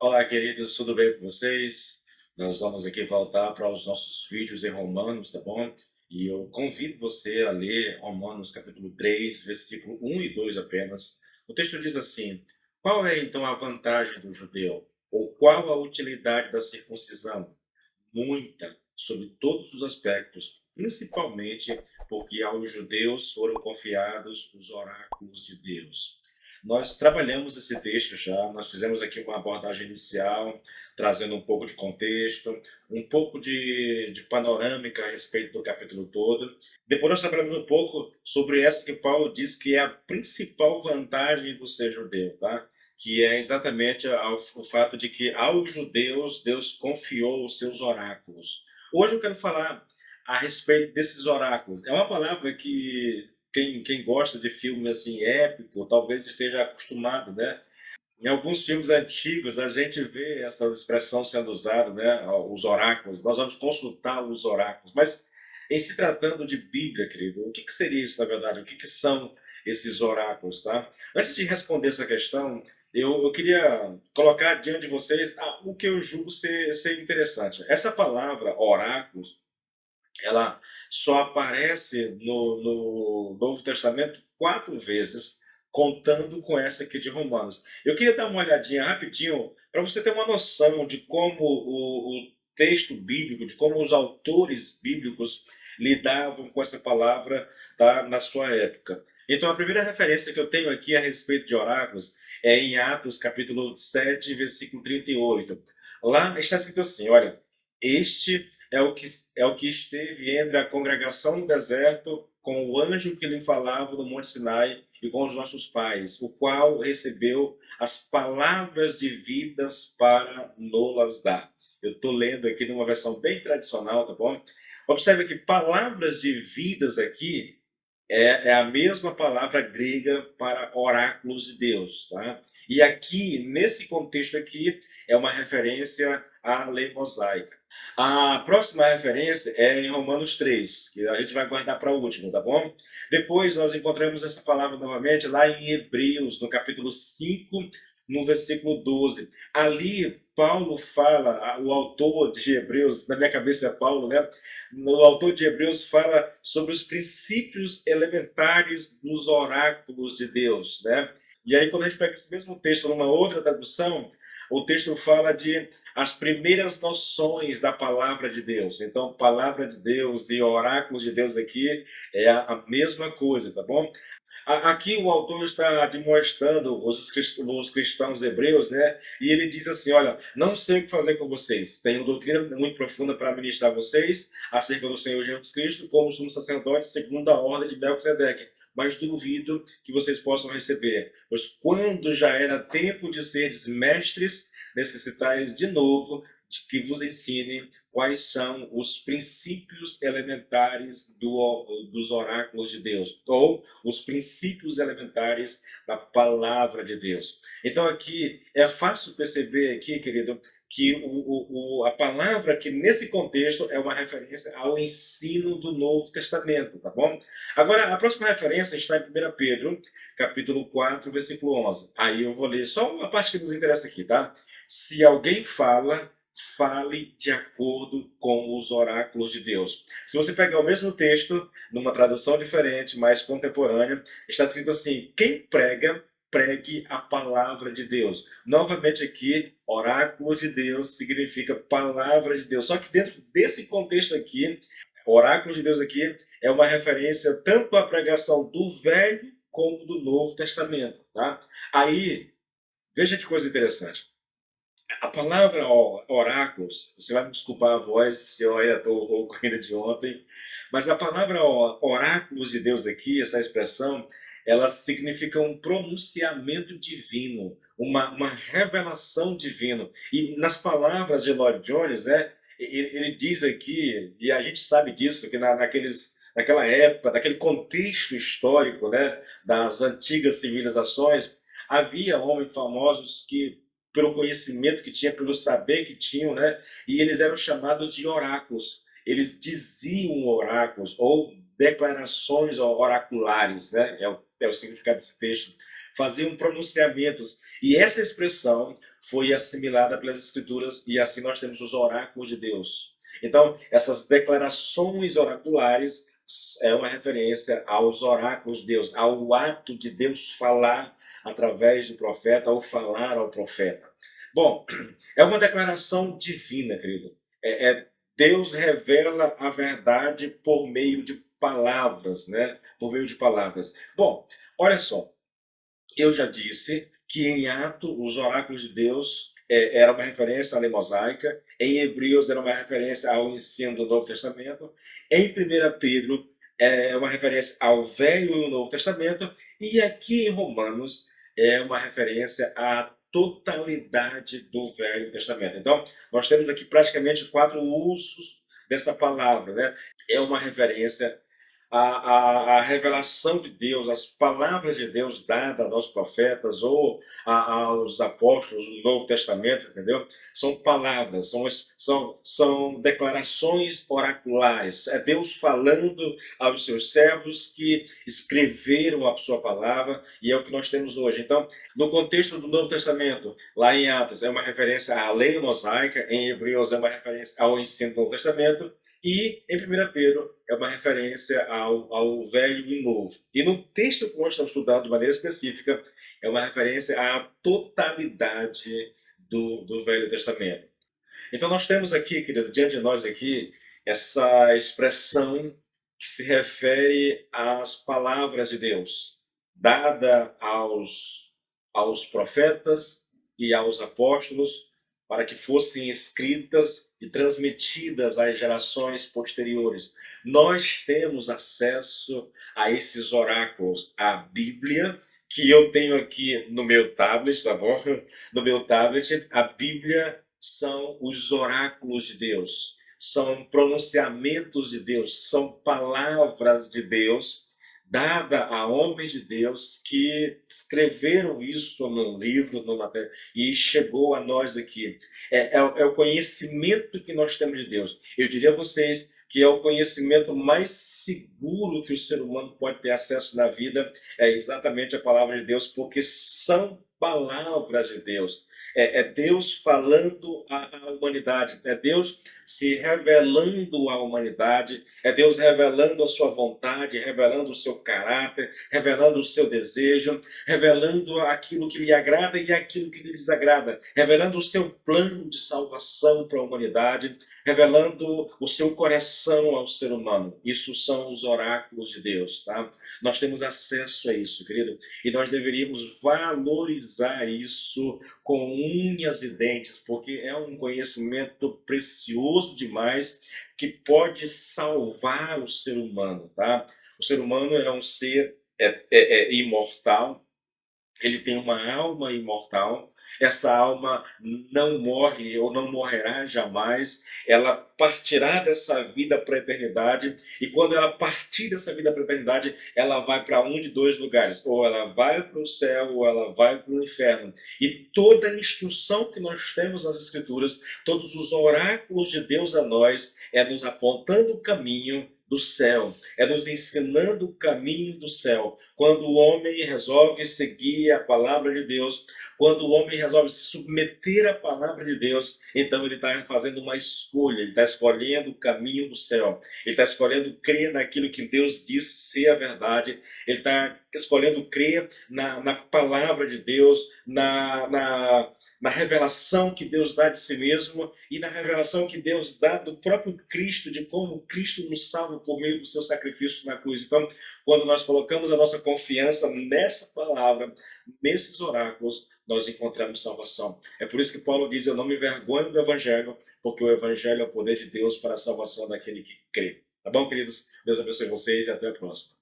Olá, queridos, tudo bem com vocês? Nós vamos aqui voltar para os nossos vídeos em Romanos, tá bom? E eu convido você a ler Romanos capítulo 3, versículo 1 e 2 apenas. O texto diz assim: qual é então a vantagem do judeu? Ou qual a utilidade da circuncisão? Muita, sobre todos os aspectos, principalmente porque aos judeus foram confiados os oráculos de Deus. Nós trabalhamos esse texto já, nós fizemos aqui uma abordagem inicial, trazendo um pouco de contexto, um pouco de panorâmica a respeito do capítulo todo. Depois nós trabalhamos um pouco sobre essa que Paulo diz que é a principal vantagem do ser judeu, tá? Que é exatamente o fato de que aos judeus Deus confiou os seus oráculos. Hoje eu quero falar a respeito desses oráculos. É uma palavra que quem gosta de filme assim épico talvez esteja acostumado, né? Em alguns filmes antigos a gente vê essa expressão sendo usada, né? Os oráculos. Nós vamos consultar os oráculos. Mas em se tratando de Bíblia, querido, o que seria isso na verdade? O que são esses oráculos, tá? Antes de responder essa questão, eu queria colocar diante de vocês o que eu julgo ser interessante. Essa palavra oráculos, ela só aparece no Novo Testamento 4 vezes, contando com essa aqui de Romanos. Eu queria dar uma olhadinha rapidinho para você ter uma noção de como o texto bíblico, de como os autores bíblicos lidavam com essa palavra, tá, na sua época. Então, a primeira referência que eu tenho aqui a respeito de oráculos é em Atos, capítulo 7, versículo 38. Lá está escrito assim, olha, este é o que esteve entre a congregação no deserto com o anjo que lhe falava no Monte Sinai e com os nossos pais, o qual recebeu as palavras de vidas para nos dar. Eu estou lendo aqui numa versão bem tradicional, tá bom? Observe que palavras de vidas aqui é a mesma palavra grega para oráculos de Deus, tá? E aqui, nesse contexto aqui, é uma referência à lei mosaica. A próxima referência é em Romanos 3, que a gente vai guardar para o último, tá bom? Depois nós encontramos essa palavra novamente lá em Hebreus, no capítulo 5, no versículo 12. Ali, Paulo fala, o autor de Hebreus, na minha cabeça é Paulo, né? O autor de Hebreus fala sobre os princípios elementares dos oráculos de Deus, né? E aí, quando a gente pega esse mesmo texto numa outra tradução, o texto fala de as primeiras noções da palavra de Deus. Então, palavra de Deus e oráculos de Deus aqui é a mesma coisa, tá bom? Aqui o autor está demonstrando os cristãos hebreus, né? E ele diz assim: olha, não sei o que fazer com vocês. Tenho doutrina muito profunda para ministrar a vocês acerca do Senhor Jesus Cristo, como sumo sacerdote, segundo a ordem de Melquisedeque. Mas duvido que vocês possam receber. Pois quando já era tempo de seres mestres, necessitais de novo de que vos ensine quais são os princípios elementares dos oráculos de Deus, ou os princípios elementares da palavra de Deus. Então aqui é fácil perceber aqui, querido, que a palavra que nesse contexto é uma referência ao ensino do Novo Testamento, tá bom? Agora, a próxima referência está em 1 Pedro, capítulo 4, versículo 11. Aí eu vou ler só uma parte que nos interessa aqui, tá? Se alguém fala, fale de acordo com os oráculos de Deus. Se você pegar o mesmo texto, numa tradução diferente, mais contemporânea, está escrito assim: quem prega, pregue a palavra de Deus. Novamente aqui, oráculos de Deus significa palavra de Deus. Só que dentro desse contexto aqui, oráculo de Deus aqui é uma referência tanto à pregação do Velho como do Novo Testamento, tá? Aí, veja que coisa interessante. A palavra oráculos, você vai me desculpar a voz se eu ainda estou rouco ainda de ontem, mas a palavra oráculos de Deus aqui, essa expressão, ela significa um pronunciamento divino, uma revelação divina. E nas palavras de Lloyd Jones, né, ele diz aqui, e a gente sabe disso, que naquela época, naquele contexto histórico, né, das antigas civilizações, havia homens famosos que pelo conhecimento que tinha, pelo saber que tinham, né? E eles eram chamados de oráculos. Eles diziam oráculos ou declarações oraculares, né? É o significado desse texto. Faziam pronunciamentos. E essa expressão foi assimilada pelas Escrituras e assim nós temos os oráculos de Deus. Então, essas declarações oraculares é uma referência aos oráculos de Deus, ao ato de Deus falar através do profeta ou falar ao profeta. Bom, é uma declaração divina, querido. Deus revela a verdade por meio de palavras, né? Por meio de palavras. Bom, olha só, eu já disse que em Atos os oráculos de Deus era uma referência à lei mosaica, em Hebreus era uma referência ao ensino do Novo Testamento, em 1 Pedro é uma referência ao Velho e Novo Testamento, e aqui em Romanos é uma referência à totalidade do Velho Testamento. Então, nós temos aqui praticamente 4 usos dessa palavra, né? É uma referência a revelação de Deus, as palavras de Deus dadas aos profetas ou aos apóstolos do Novo Testamento, entendeu? São palavras, são declarações oraculares. É Deus falando aos seus servos que escreveram a sua palavra e é o que nós temos hoje. Então, no contexto do Novo Testamento, lá em Atos, é uma referência à lei mosaica, em Hebreus é uma referência ao ensino do Novo Testamento, e em 1 Pedro é uma referência ao Velho e Novo. E no texto que nós estamos estudando de maneira específica, é uma referência à totalidade do Velho Testamento. Então nós temos aqui, querido, diante de nós aqui, essa expressão que se refere às palavras de Deus, dada aos profetas e aos apóstolos, para que fossem escritas e transmitidas às gerações posteriores. Nós temos acesso a esses oráculos, a Bíblia, que eu tenho aqui no meu tablet, tá bom? No meu tablet, a Bíblia são os oráculos de Deus, são pronunciamentos de Deus, são palavras de Deus dada a homens de Deus que escreveram isso num livro, e chegou a nós aqui. É o conhecimento que nós temos de Deus. Eu diria a vocês que é o conhecimento mais seguro que o ser humano pode ter acesso na vida, é exatamente a palavra de Deus, porque são palavras de Deus. É Deus falando à humanidade, é Deus se revelando à humanidade, é Deus revelando a sua vontade, revelando o seu caráter, revelando o seu desejo, revelando aquilo que lhe agrada e aquilo que lhe desagrada, revelando o seu plano de salvação para a humanidade, revelando o seu coração ao ser humano. Isso são os oráculos de Deus, tá? Nós temos acesso a isso, querido, e nós deveríamos valorizar isso com unhas e dentes, porque é um conhecimento precioso demais que pode salvar o ser humano, tá? O ser humano é um ser imortal, ele tem uma alma imortal, essa alma não morre ou não morrerá jamais, ela partirá dessa vida para a eternidade, e quando ela partir dessa vida para a eternidade, ela vai para um de dois lugares, ou ela vai para o céu, ou ela vai para o inferno. E toda a instrução que nós temos nas Escrituras, todos os oráculos de Deus a nós, é nos apontando o caminho do céu, é nos ensinando o caminho do céu. Quando o homem resolve seguir a palavra de Deus, quando o homem resolve se submeter à palavra de Deus, então ele está fazendo uma escolha, ele está escolhendo o caminho do céu, ele está escolhendo crer naquilo que Deus disse ser a verdade, ele está escolhendo crer na palavra de Deus, na revelação que Deus dá de si mesmo e na revelação que Deus dá do próprio Cristo, de como Cristo nos salva por meio do seu sacrifício na cruz. Então, quando nós colocamos a nossa confiança nessa palavra, nesses oráculos, nós encontramos salvação. É por isso que Paulo diz: eu não me envergonho do Evangelho, porque o Evangelho é o poder de Deus para a salvação daquele que crê. Tá bom, queridos? Deus abençoe vocês e até a próxima.